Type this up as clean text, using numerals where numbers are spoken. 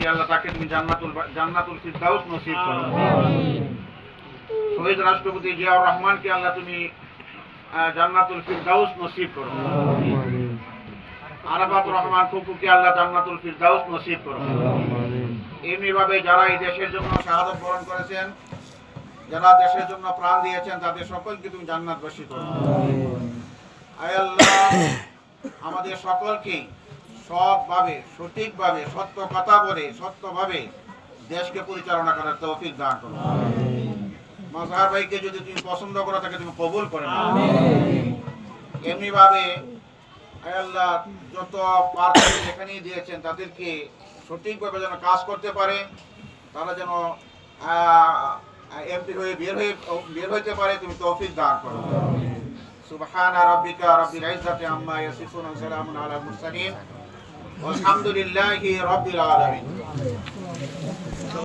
করছি আল্লাহ তাকে তুমি জান্নাতুল ফিরদাউস নসিব করো। শহীদ রাষ্ট্রপতি জিয়াউর রহমানকে আল্লাহ তুমি জান্নাতুল ফিরদাউস নসিব করো। আরাফাতুর রহমান ফুফুকে আল্লাহ জান্নাতুল ফিরদাউস নসিব করো। এমনিভাবে যারা এই দেশের জন্য শাহাদাত বরণ করেছেন, যারা দেশের জন্য প্রাণ দিয়েছেন, তাদের সকলকে তুমি জান্নাতবাসী করো। আয় আল্লাহ, আমাদের সকলকে সৎভাবে, সঠিকভাবে, সত্য কথা বলে, সত্যভাবে দেশকে পরিচালনা করার তৌফিক দান করো। মাজহার ভাইকে যদি তুমি পছন্দ করো, তাকে তুমি কবুল করে নাও। এমনিভাবে আয় আল্লাহ, যত প্রার্থী যেখানেই দিয়েছেন তাদেরকে সঠিকভাবে যেন কাজ করতে পারে, তারা যেন এমপি হয়ে বের হইতে পারে, তুমি তৌফিক দান করো। সুবহান রাব্বিকা রাব্বিল ইজ্জাতি আম্মা ইয়াসিফুন ওয়া সালামুন আলাল মুরসালিন ওয়ালহামদুলিল্লাহি রাব্বিল আলামিন।